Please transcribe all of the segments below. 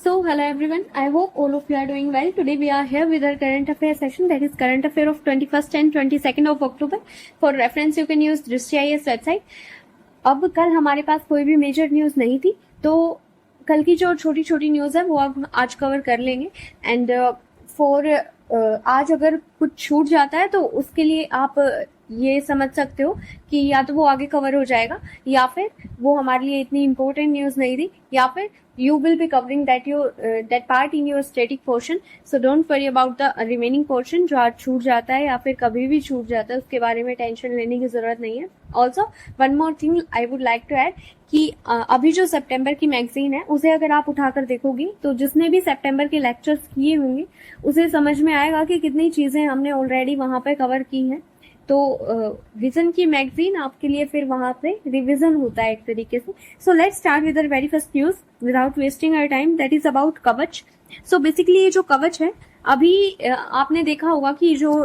So, hello everyone. I hope all of you are doing well. Today we are here with our current affair session, that is current affair of 21st and 22nd of October. For reference, you can use DrishtiIAS website. अब कल हमारे पास कोई भी major news नहीं थी, तो कल की जो छोटी छोटी न्यूज है वो अब आज कवर कर लेंगे. एंड आज अगर कुछ छूट जाता है तो उसके लिए आप ये समझ सकते हो कि या तो वो आगे कवर हो जाएगा, या फिर वो हमारे लिए इतनी इंपॉर्टेंट न्यूज नहीं थी, या फिर you will be covering that part in your static portion. So don't worry about the remaining portion जो आज छूट जाता है या फिर कभी भी छूट जाता है, उसके बारे में टेंशन लेने की जरूरत नहीं है. Also one more thing I would like to add कि अभी जो सितंबर की मैगजीन है उसे अगर आप उठाकर देखोगी तो जिसने भी सितंबर के लेक्चर्स किए होंगे उसे समझ में आएगा कि कितनी चीजें हमने ऑलरेडी वहां पे कवर की हैं. तो विजन की मैगजीन आपके लिए फिर वहां पे रिवीजन होता है एक तरीके से. So let's start with the very first news without wasting our time, that is about Kavach. So basically ये जो कवच है, अभी आपने देखा होगा कि जो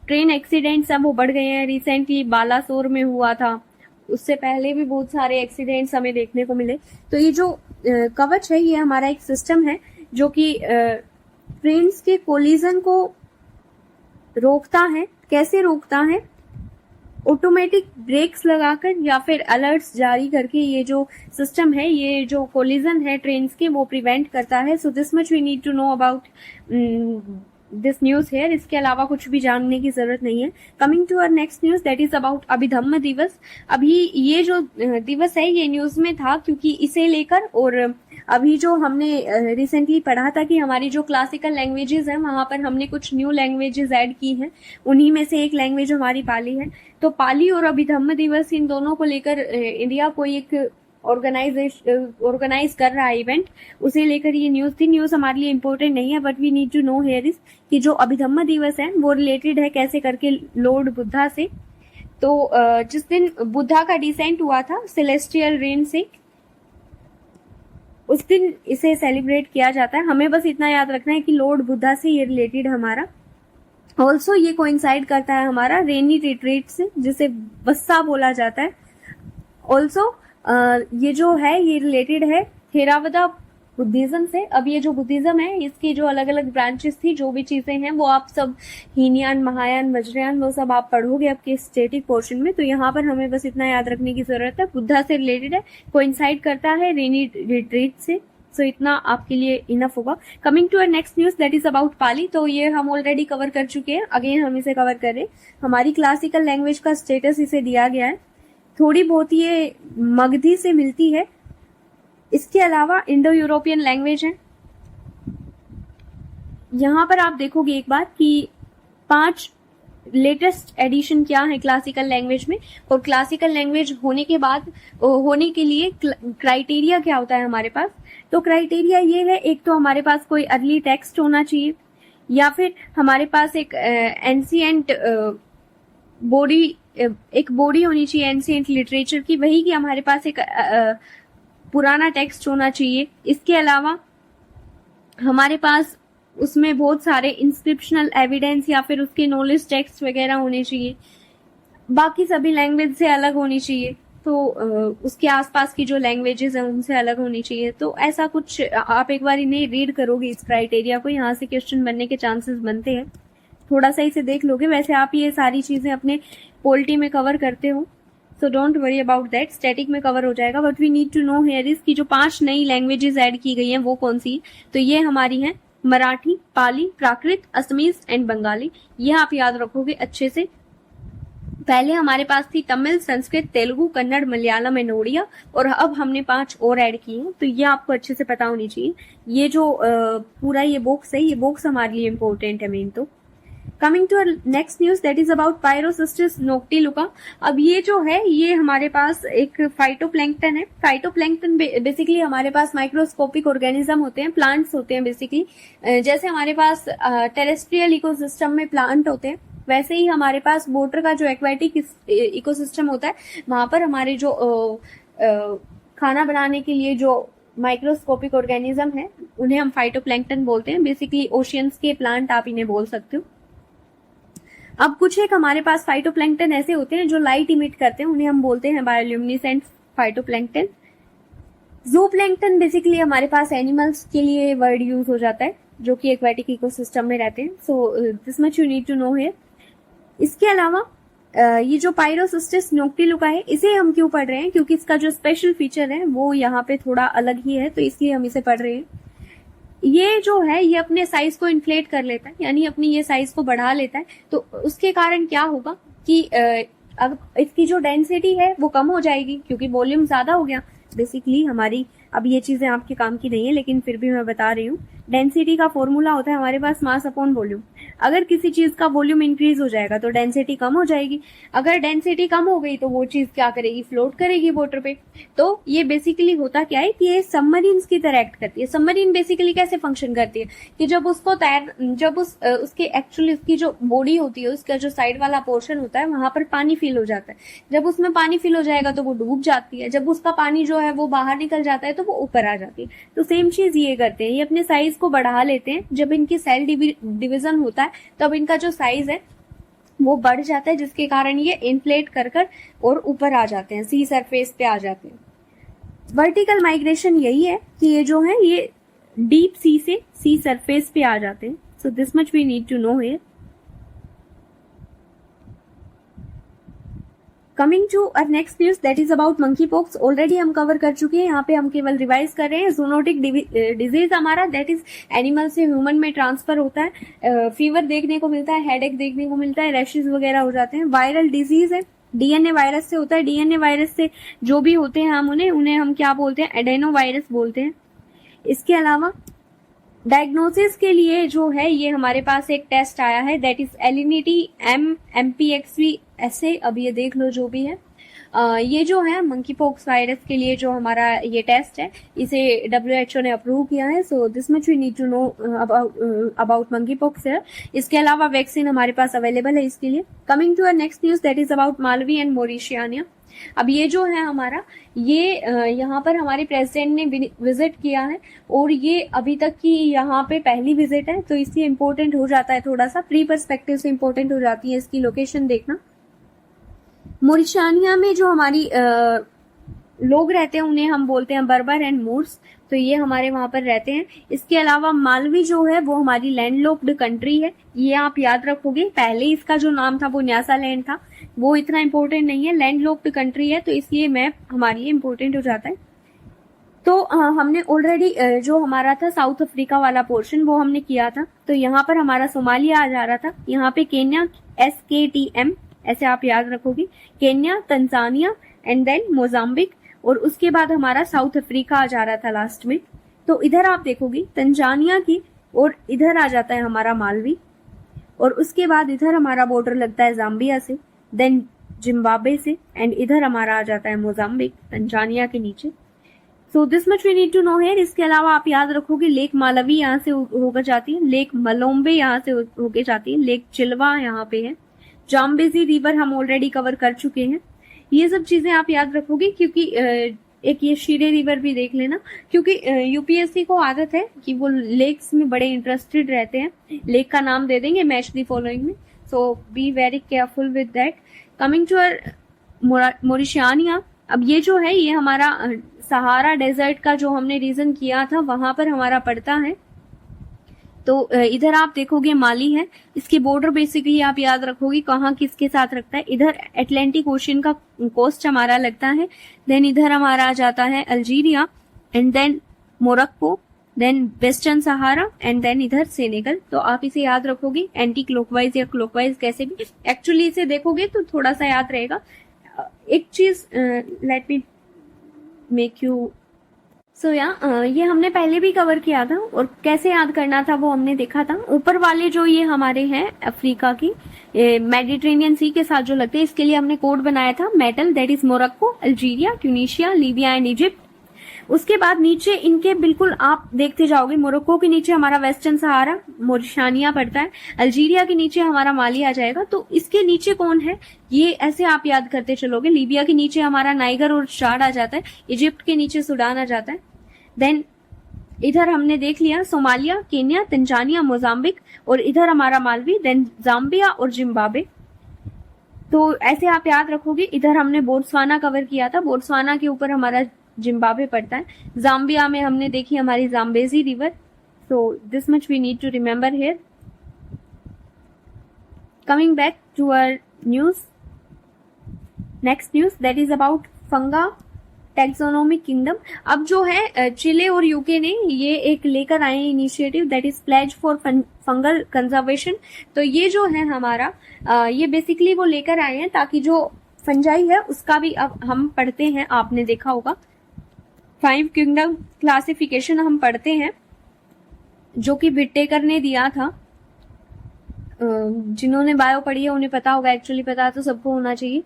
ट्रेन एक्सीडेंट्स हैं वो बढ़ गए हैं. रिसेंटली बालासोर में हुआ था, उससे पहले भी बहुत सारे एक्सीडेंट्स हमें देखने को मिले. तो ये जो कवच है ये हमारा एक सिस्टम है जो कि ट्रेन्स के कोलिजन को रोकता है. कैसे रोकता है? ऑटोमेटिक ब्रेक्स लगाकर या फिर अलर्ट्स जारी करके ये जो सिस्टम है, ये जो कोलिजन है ट्रेन्स के, वो प्रिवेंट करता है. So this much we need to know about this news here. इसके अलावा कुछ भी जानने की जरूरत नहीं है. Coming to our next news, that is about Abhidhamma Divas. अभी ये जो दिवस है ये न्यूज में था क्योंकि इसे लेकर, और अभी जो हमने रिसेंटली पढ़ा था कि हमारी जो क्लासिकल लैंग्वेजेस हैं वहां पर हमने कुछ न्यू लैंग्वेजेस ऐड की हैं. उन्हीं में से एक लैंग्वेज हमारी पाली है. तो पाली और अभिधम्म दिवस, इन दोनों को लेकर इंडिया कोई एक ऑर्गेनाइज कर रहा है इवेंट, उसे लेकर ये न्यूज थी. न्यूज हमारे लिए इंपॉर्टेंट नहीं है, but we need to know here is कि जो अभिधम्म दिवस है वो रिलेटेड है कैसे करके लॉर्ड बुद्धा से. तो जिस दिन बुद्धा का डिसेंट हुआ था सेलेस्टियल रेन से, उस दिन इसे सेलिब्रेट किया जाता है. हमें बस इतना याद रखना है कि लॉर्ड बुद्धा से ये रिलेटेड हमारा. ऑल्सो ये कोइंसाइड करता है हमारा रेनी रिट्रीट से, जिसे वस्सा बोला जाता है. ऑल्सो ये जो है ये रिलेटेड है थेरावदा बुद्धिज्म से. अब ये जो बुद्धिज्म है इसकी जो अलग अलग ब्रांचेस थी, जो भी चीजें हैं वो आप सब हीनयान, महायान, वज्रयान, वो सब आप पढ़ोगे आपके स्टेटिक पोर्शन में. तो यहाँ पर हमें बस इतना याद रखने की जरूरत है, बुद्धा से रिलेटेड है, कोइंसाइड करता है रेनी रिट्रीट से. सो इतना आपके लिए इनफ होगा. Coming to our next news, that is about Pali. तो ये हम ऑलरेडी कवर कर चुके हैं, अगेन हम इसे कवर कर रहे हैं. हमारी क्लासिकल लैंग्वेज का स्टेटस इसे दिया गया है. थोड़ी बहुत ये मगधी से मिलती है. इसके अलावा इंडो यूरोपियन लैंग्वेज है. यहां पर आप देखोगे एक बार कि 5 लेटेस्ट एडिशन क्या है क्लासिकल लैंग्वेज में, और क्लासिकल लैंग्वेज होने के बाद होने के लिए क्राइटेरिया क्या होता है हमारे पास. तो क्राइटेरिया ये है, एक तो हमारे पास कोई अर्ली टेक्स्ट होना चाहिए, या फिर हमारे पास एक एंशिएंट बॉडी, एक बॉडी होनी चाहिए एंशिएंट लिटरेचर की, वही कि हमारे पास एक पुराना टेक्स्ट होना चाहिए. इसके अलावा हमारे पास उसमें बहुत सारे इंस्क्रिप्शनल एविडेंस या फिर उसके नॉलेज टेक्स्ट वगैरह होने चाहिए. बाकी सभी लैंग्वेज से अलग होनी चाहिए, तो उसके आसपास की जो लैंग्वेजेस हैं उनसे अलग होनी चाहिए. तो ऐसा कुछ आप एक बार इन्हें रीड करोगे इस क्राइटेरिया को, यहाँ से क्वेश्चन बनने के चांसेस बनते हैं. थोड़ा सा इसे देख लोगे. वैसे आप ये सारी चीजें अपने पोलिटी में कवर करते हो, so don't worry about that, static में कवर हो जाएगा. But we need to know here is की जो 5 नई लैंग्वेजेस ऐड की गई हैं वो कौन सी. तो ये हमारी हैं मराठी, पाली, प्राकृत, असमीज एंड बंगाली. ये आप याद रखोगे अच्छे से. पहले हमारे पास थी तमिल, संस्कृत, तेलुगु, कन्नड़, मलयालम एंड ओडिया, और अब हमने 5 और ऐड की हैं. तो ये आपको अच्छे से पता होनी चाहिए. ये जो पूरा ये बॉक्स है, ये बॉक्स हमारे लिए इंपॉर्टेंट है मेन. तो coming to next news, that is about Pyrocystis Noctiluca. अब ये जो है ये हमारे पास एक फाइटोप्लैंक्टन है. फाइटोप्लैंक्टन बेसिकली हमारे पास माइक्रोस्कोपिक ऑर्गेनिज्म होते हैं, प्लांट्स होते हैं बेसिकली. जैसे हमारे पास टेरेस्ट्रियल इकोसिस्टम में प्लांट होते हैं, वैसे ही हमारे पास वाटर का जो एक्वेटिक इकोसिस्टम होता है वहां पर हमारे जो खाना बनाने के लिए जो माइक्रोस्कोपिक ऑर्गेनिज्म है उन्हें हम फाइटोप्लैंक्टन बोलते हैं. बेसिकली ओशियंस के प्लांट आप इन्हें बोल सकते हो. अब कुछ एक हमारे पास फाइटोप्लैंक्टन ऐसे होते हैं जो लाइट इमिट करते हैं, उन्हें हम बोलते हैं बायोल्यूमिनेसेंट फाइटोप्लैंक्टन. जूप्लैंक्टन बेसिकली हमारे पास एनिमल्स के लिए वर्ड यूज हो जाता है जो कि एक्वेटिक इकोसिस्टम में रहते हैं। So this much you need to know here. इसके अलावा ये जो पायरोसिस्टिस नोक्टिलुका है, इसे हम क्यों पढ़ रहे हैं? क्योंकि इसका जो स्पेशल फीचर है वो यहाँ पे थोड़ा अलग ही है, तो इसलिए हम इसे पढ़ रहे हैं। ये जो है ये अपने साइज को इन्फ्लेट कर लेता है, यानी अपनी ये साइज को बढ़ा लेता है। तो उसके कारण क्या होगा कि अब इसकी जो डेंसिटी है वो कम हो जाएगी क्योंकि वॉल्यूम ज्यादा हो गया। बेसिकली हमारी, अब ये चीजें आपके काम की नहीं है लेकिन फिर भी मैं बता रही हूँ, डेंसिटी का फॉर्मूला होता है हमारे पास मास अपॉन वॉल्यूम। अगर किसी चीज का वॉल्यूम इंक्रीज हो जाएगा तो डेंसिटी कम हो जाएगी। अगर डेंसिटी कम हो गई तो वो चीज क्या करेगी? फ्लोट करेगी वाटर पे। तो ये बेसिकली होता क्या है कि ये सबमरीन की तरह एक्ट करती है। सबमरीन बेसिकली कैसे फंक्शन करती है कि जब उसको उसके एक्चुअली उसकी जो बॉडी होती है, उसका जो साइड वाला पोर्शन होता है, वहां पर पानी फिल हो जाता है। जब उसमें पानी फिल हो जाएगा तो वो डूब जाती है। जब उसका पानी जो है वो बाहर निकल जाता है तो वो ऊपर आ जाती है। तो सेम चीज ये करते हैं, ये अपने साइज को बढ़ा लेते हैं। जब इनकी सेल डिवीजन होता है तब इनका जो साइज है वो बढ़ जाता है, जिसके कारण ये इन्फ्लेट कर और ऊपर आ जाते हैं, सी सरफेस पे आ जाते हैं। वर्टिकल माइग्रेशन यही है कि ये जो है ये डीप सी से सी सरफेस पे आ जाते हैं। So this much we need to know here. Coming to our next news that is about monkey pox. Already हम कवर कर चुके हैं, यहाँ पे हम केवल रिवाइज कर रहे हैं। जूनोटिक डिजीज हमारा दैट इज एनिमल से ह्यूमन में ट्रांसफर होता है। फीवर देखने को मिलता है, हेडेक देखने को मिलता है, रैशेज वगैरह हो जाते हैं। वायरल डिजीज है, डीएनए वायरस से होता है। डीएनए वायरस से जो भी होते हैं हम उन्हें हम क्या बोलते हैं? एडेनो वायरस बोलते हैं। इसके अलावा डायग्नोसिस के लिए जो है ये हमारे पास एक टेस्ट आया है दैट इज एलिनिटी MPXV ऐसे, अब ये देख लो जो भी है। ये जो है मंकी पॉक्स वायरस के लिए जो हमारा ये टेस्ट है, इसे WHO ने अप्रूव किया है। So this much we need to know about monkey pox है। इसके अलावा वैक्सीन हमारे पास अवेलेबल है इसके लिए। Coming to our next news that is about Malawi and Mauritania. अब ये जो है हमारा, ये यहाँ पर हमारे प्रेसिडेंट ने विजिट किया है और ये अभी तक की यहाँ पे पहली विजिट है, तो इसलिए इम्पोर्टेंट हो जाता है, थोड़ा सा प्री पर्सपेक्टिव से इम्पोर्टेंट हो जाती है इसकी लोकेशन देखना। मोरिशानिया में जो हमारी लोग रहते हैं उन्हें हम बोलते हैं बर्बर एंड मूर्स, तो ये हमारे वहां पर रहते हैं। इसके अलावा मालवी जो है वो हमारी लैंडलॉक्ड कंट्री है, ये आप याद रखोगे। पहले इसका जो नाम था वो न्यासा लैंड था, वो इतना इम्पोर्टेंट नहीं है, लैंडलॉक्ड कंट्री है, तो इसलिए मैप हमारी इम्पोर्टेंट हो जाता है। तो हमने ऑलरेडी जो हमारा था साउथ अफ्रीका वाला पोर्शन वो हमने किया था, तो यहाँ पर हमारा सोमालिया आ जा रहा था। यहाँ पे केन्या SKTM ऐसे आप याद रखोगे, Kenya, Tanzania and then Mozambique, और उसके बाद हमारा साउथ अफ्रीका आ जा रहा था लास्ट में। तो इधर आप देखोगे तंजानिया की, और इधर आ जाता है हमारा मालवी, और उसके बाद इधर हमारा बॉर्डर लगता है जाम्बिया से, देन जिम्बाब्वे से, एंड इधर हमारा आ जाता है मोजाम्बिक तंजानिया के नीचे। So this much we need to know here. इसके अलावा आप याद रखोगे लेक मालवी यहाँ से होकर जाती है, लेक मलोम्बे यहाँ से होकर जाती है, लेक चिल्वा यहाँ पे है, जाम्बेजी रिवर हम ऑलरेडी कवर कर चुके हैं। ये सब चीजें आप याद रखोगे, क्योंकि एक ये शीरे रिवर भी देख लेना, क्योंकि UPSC को आदत है कि वो लेक्स में बड़े इंटरेस्टेड रहते हैं। लेक का नाम दे देंगे मैच दी फॉलोइंग में, so be very careful with that. Coming to Mauritania, अब ये जो है ये हमारा सहारा डेजर्ट का जो हमने रीजन किया था वहां पर हमारा पड़ता है। तो इधर आप देखोगे माली है, इसके बॉर्डर बेसिकली आप याद रखोगे कहाँ किसके साथ रखता है। इधर अटलांटिक ओशियन का कोस्ट हमारा लगता है, देन इधर हमारा आ जाता है Algeria, and then Morocco, then Western Sahara, and then इधर सेनेगल। तो आप इसे याद रखोगे एंटी क्लॉकवाइज या क्लॉकवाइज कैसे भी, एक्चुअली इसे देखोगे तो थोड़ा सा याद रहेगा। एक चीज let me make you so ये हमने पहले भी कवर किया था, और कैसे याद करना था वो हमने देखा था। ऊपर वाले जो ये हमारे हैं अफ्रीका की मेडिटेरेनियन सी के साथ जो लगते हैं, इसके लिए हमने कोड बनाया था metal, that is Morocco, Algeria, Tunisia, Libya and Egypt. उसके बाद नीचे इनके बिल्कुल आप देखते जाओगे, मोरक्को के नीचे हमारा वेस्टर्न सहारा मोरिशानिया पड़ता है, अल्जीरिया के नीचे हमारा माली आ जाएगा। तो इसके नीचे कौन है ये ऐसे आप याद करते चलोगे। लीबिया के नीचे हमारा नाइगर और चाड आ जाता है, इजिप्ट के नीचे सूडान आ जाता है, देन इधर हमने देख लिया सोमालिया, केन्या, तंजानिया, मोजाम्बिक, और इधर हमारा मालवी, देन जाम्बिया और जिम्बाब्वे। तो ऐसे आप याद रखोगे। इधर हमने बोट्सवाना कवर किया था, बोट्सवाना के ऊपर हमारा जिम्बाब्वे पड़ता है। जाम्बिया में हमने देखी हमारी Zambezi river. So this much we need to remember here. Coming back to our news, next news that is about funga taxonomic kingdom. अब जो है चिले और यूके ने ये एक लेकर आए initiative that is pledge for fungal conservation. तो ये जो है हमारा ये बेसिकली वो लेकर आए हैं ताकि जो फंजाई है उसका भी अब हम पढ़ते हैं, आपने देखा होगा 5 किंगडम क्लासिफिकेशन हम पढ़ते हैं जो कि विटेकर ने दिया था। जिन्होंने बायो पढ़ी है उन्हें पता होगा, एक्चुअली पता तो सबको होना चाहिए,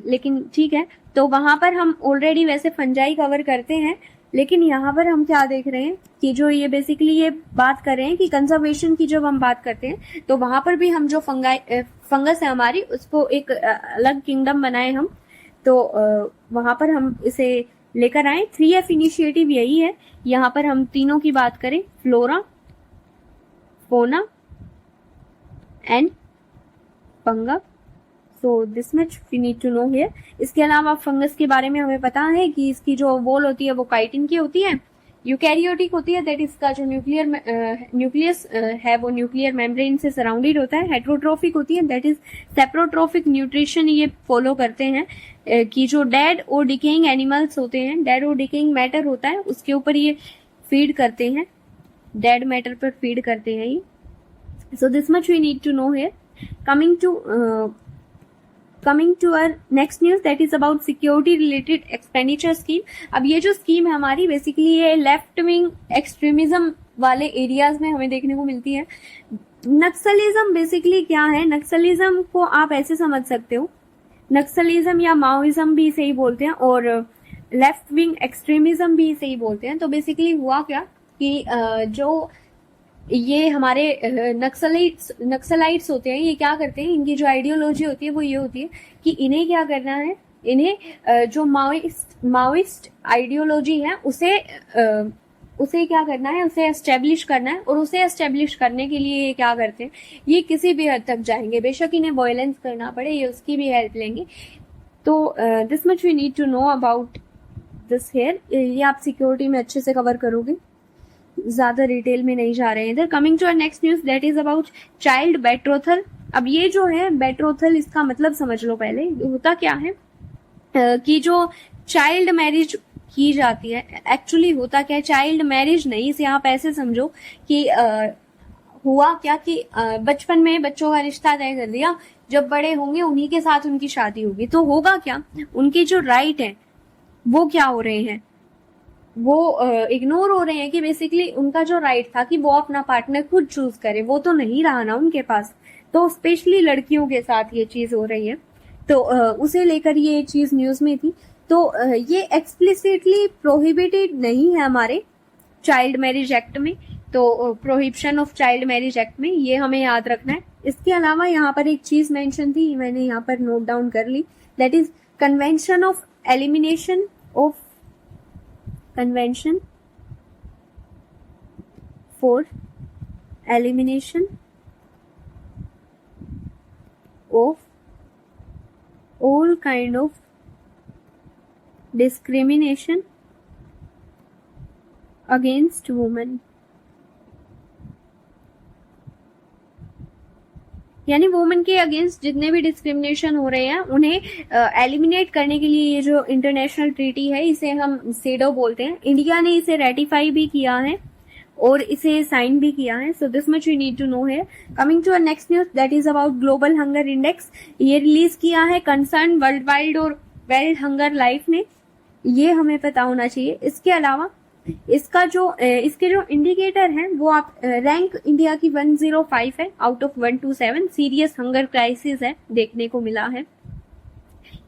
लेकिन ठीक है। तो वहां पर हम ऑलरेडी वैसे फंजाई कवर करते हैं, लेकिन यहाँ पर हम क्या देख रहे हैं कि जो ये बेसिकली ये बात कर रहे हैं कि कंजर्वेशन की जब हम बात करते हैं तो वहां पर भी हम जो फंगस है हमारी उसको एक अलग किंगडम बनाए हम। तो वहां पर हम इसे लेकर आए। 3F इनिशिएटिव यही है। यहाँ पर हम तीनों की बात करें, flora, fauna and funga. So this much we need to know here. इसके अलावा फंगस के बारे में हमें पता है कि इसकी जो वॉल होती है वो काइटिन की होती है, यूकैरियोटिक होती है, दैट इसका जो न्यूक्लियस है वो न्यूक्लियर मेम्ब्रेन से सराउंडेड होता है। हेट्रोट्रोफिक होती है, दैट इज सेप्रोट्रोफिक न्यूट्रिशन ये फॉलो करते हैं कि जो डेड और डिकेइंग एनिमल्स होते हैं, डेड और डिकेइंग मैटर होता है उसके ऊपर ये फीड करते हैं, डेड मैटर पर फीड करते हैं ये। So this much we need to know here. Coming to our next news that is about security related expenditure scheme. अब ये जो स्कीम है हमारी बेसिकली ये लेफ्ट विंग एक्सट्रीमिज्म वाले एरियाज में हमें देखने को मिलती है। नक्सलिज्म बेसिकली क्या है? नक्सलिज्म को आप ऐसे समझ सकते हो, नक्सलिज्म या माओइज्म भी इसे ही बोलते हैं और लेफ्ट विंग एक्सट्रीमिज्म भी इसे ही बोलते हैं। तो बेसिकली हुआ क्या कि जो ये हमारे नक्सलाइट्स होते हैं, ये क्या करते हैं, इनकी जो आइडियोलॉजी होती है वो ये होती है कि इन्हें क्या करना है, इन्हें जो माओइस्ट आइडियोलॉजी है उसे क्या करना है, उसे एस्टेब्लिश करना है। और उसे एस्टेब्लिश करने के लिए ये क्या करते हैं, ये किसी भी हद तक जाएंगे, बेशक इन्हें वायलेंस करना पड़े, ये उसकी भी हेल्प लेंगे। तो this much we need to know about this here. ये आप सिक्योरिटी में अच्छे से कवर करोगे, ज्यादा डिटेल में नहीं जा रहे हैं इधर। Coming to our next news that is about child betrothal. अब ये जो है बेट्रोथल, इसका मतलब समझ लो पहले होता क्या है कि जो चाइल्ड मैरिज की जाती है, एक्चुअली होता क्या है, चाइल्ड मैरिज नहीं, इसे आप ऐसे समझो कि हुआ क्या कि बचपन में बच्चों का रिश्ता तय कर दिया, जब बड़े होंगे उन्हीं के साथ उनकी शादी होगी। तो होगा क्या, उनके जो राइट है वो क्या हो रहे हैं, वो इग्नोर हो रहे हैं कि बेसिकली उनका जो राइट था कि वो अपना पार्टनर खुद चूज करे, वो तो नहीं रहा ना उनके पास। तो स्पेशली लड़कियों के साथ ये चीज हो रही है। तो उसे लेकर ये चीज न्यूज में थी। तो ये एक्सप्लिसिटली प्रोहिबिटेड नहीं है हमारे चाइल्ड मैरिज एक्ट में, तो prohibition of child marriage act में, ये हमें याद रखना है। इसके अलावा यहाँ पर एक चीज मेंशन थी, मैंने यहाँ पर नोट डाउन कर ली, that is convention of elimination of Convention for Elimination of all kind of discrimination against women। यानी वुमेन के अगेंस्ट जितने भी डिस्क्रिमिनेशन हो रहे हैं उन्हें एलिमिनेट करने के लिए ये जो इंटरनेशनल ट्रीटी है इसे हम सेडो बोलते हैं। इंडिया ने इसे रेटिफाई भी किया है और इसे साइन भी किया है। So this much we need to know है। Coming to our next news that is about global hunger index. ये रिलीज किया है कंसर्न वर्ल्ड वाइड और वर्ल्ड हंगर लाइफ ने, ये हमें पता होना चाहिए। इसके अलावा इसका जो इसके जो इंडिकेटर हैं वो आप रैंक इंडिया की 105 है out of 127, serious hunger crisis है देखने को मिला है।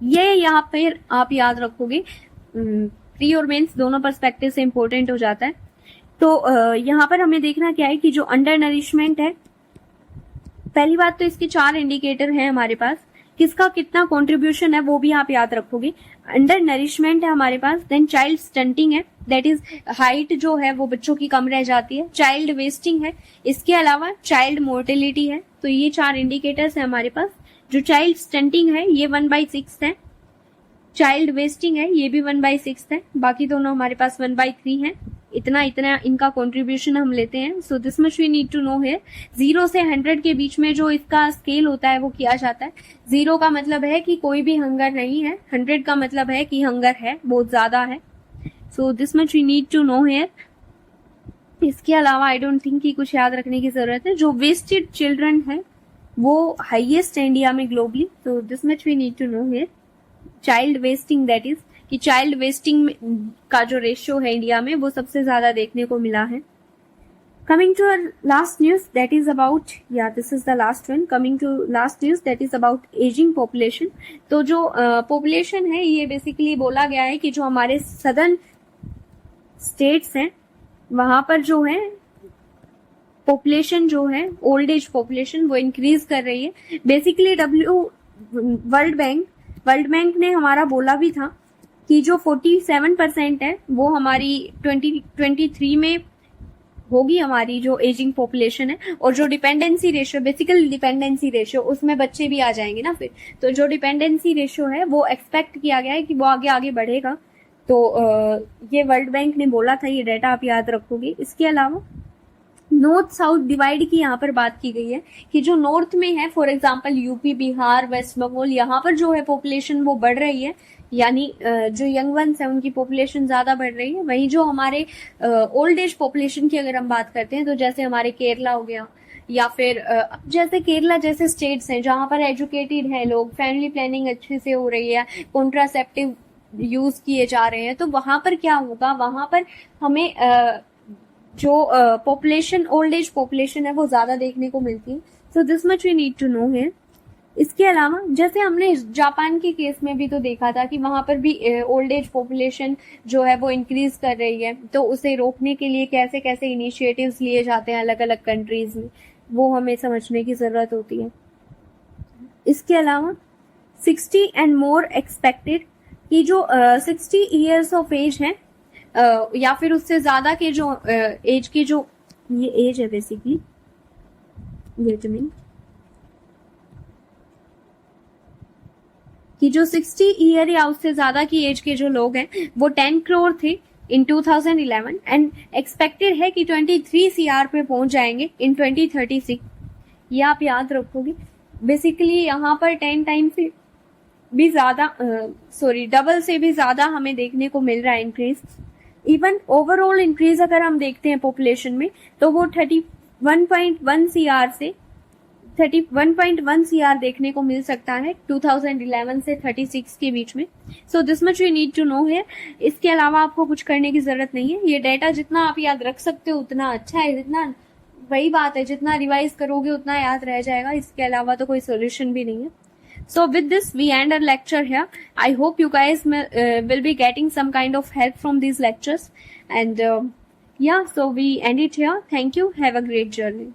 ये यहाँ पर आप याद रखोगे, प्री और मेंस दोनों पर्सपेक्टिव से इंपॉर्टेंट हो जाता है। तो यहाँ पर हमें देखना क्या है कि जो अंडर नरिशमेंट है, पहली बात तो इसके 4 इंडिकेटर हैं हमारे पास, किसका कितना कंट्रीब्यूशन है वो भी आप याद रखोगे। अंडर नरिशमेंट है हमारे पास, देन चाइल्ड स्टंटिंग है, दैट इज हाइट जो है वो बच्चों की कम रह जाती है, चाइल्ड वेस्टिंग है, इसके अलावा चाइल्ड मोर्टेलिटी है। तो ये 4 इंडिकेटर्स है हमारे पास। जो चाइल्ड स्टंटिंग है ये 1/6 है, चाइल्ड वेस्टिंग है, ये भी 1/6 है, बाकी दोनों हमारे पास 1/3 है। इतना इनका कंट्रीब्यूशन हम लेते हैं। So this much we need to know है। 0 से 100 के बीच में जो इसका स्केल होता है वो किया जाता है। 0 का मतलब है कि कोई भी हंगर नहीं है, 100 का मतलब है कि हंगर है, बहुत ज्यादा है। So this much we need to know है। इसके अलावा आई डोंट थिंक कि कुछ याद रखने की जरूरत है। जो वेस्टेड चिल्ड्रन है वो हाईएस्ट है इंडिया में globally. So this much we need to know है। चाइल्ड वेस्टिंग दैट इज कि चाइल्ड वेस्टिंग का जो रेशियो है इंडिया में वो सबसे ज्यादा देखने को मिला है। Coming to last news that is about, या this is the last one. Coming to last news that is about ageing population. तो जो पॉपुलेशन है ये बेसिकली बोला गया है कि जो हमारे सदर्न स्टेट्स हैं वहां पर जो है पॉपुलेशन जो है ओल्ड एज पॉपुलेशन वो इंक्रीज कर रही है। बेसिकली वर्ल्ड बैंक ने हमारा बोला भी था कि जो 47% है वो हमारी 2023 में होगी हमारी जो एजिंग पॉपुलेशन है। और जो dependency ratio, basically dependency ratio, उसमें बच्चे भी आ जाएंगे ना फिर। तो जो डिपेंडेंसी रेशियो है वो एक्सपेक्ट किया गया है कि वो आगे बढ़ेगा। तो ये वर्ल्ड बैंक ने बोला था, ये डेटा आप याद रखोगे। इसके अलावा नॉर्थ साउथ डिवाइड की यहाँ पर बात की गई है कि जो नॉर्थ में है, for example UP, Bihar, West Bengal, यहाँ पर जो है पॉपुलेशन वो बढ़ रही है, यानी जो यंग वंस है उनकी पॉपुलेशन ज्यादा बढ़ रही है। वहीं जो हमारे ओल्ड एज पॉपुलेशन की अगर हम बात करते हैं तो जैसे हमारे केरला हो गया, या फिर जैसे केरला जैसे स्टेट्स हैं जहां पर एजुकेटेड है लोग, फैमिली प्लानिंग अच्छे से हो रही है, कॉन्ट्रासेप्टिव यूज किए जा रहे हैं, तो वहां पर क्या होगा, वहां पर हमें जो पॉपुलेशन ओल्ड एज पॉपुलेशन है वो ज्यादा देखने को मिलती है। So this much we need to know है। इसके अलावा जैसे हमने जापान के केस में भी तो देखा था कि वहां पर भी ओल्ड एज पॉपुलेशन जो है वो इंक्रीज कर रही है, तो उसे रोकने के लिए कैसे कैसे इनिशिएटिव्स लिए जाते हैं अलग अलग कंट्रीज में, वो हमें समझने की जरूरत होती है। इसके अलावा 60 एंड मोर एक्सपेक्टेड कि जो 60 ईयर्स ऑफ एज है या फिर उससे ज्यादा के जो एज की जो ये एज है बेसिकली, वेट अ मिनट, कि जो 60 ईयर या उससे ज्यादा की एज के जो लोग हैं वो 10 करोड़ थे इन 2011 एंड एक्सपेक्टेड है कि 23 CR पे पहुंच जाएंगे इन 2036। ये आप याद रखोगे। बेसिकली यहाँ पर 10 टाइम से भी ज्यादा डबल से भी ज्यादा हमें देखने को मिल रहा है इंक्रीज। इवन ओवरऑल इंक्रीज अगर हम देखते हैं पॉपुलेशन में तो वो 31.1 CR से 31.1 CR देखने को मिल सकता है 2011 से 36 के बीच में। So this much we need to know है। इसके अलावा आपको कुछ करने की जरूरत नहीं है। ये डेटा जितना आप याद रख सकते हो उतना अच्छा है, जितना वही बात है, जितना रिवाइज करोगे उतना याद रह जाएगा। इसके अलावा तो कोई सोल्यूशन भी नहीं है। So with this we end our lecture here. I hope you guys will be getting some kind of help from these lectures, and yeah, so we end it here. Thank you. Have a great journey.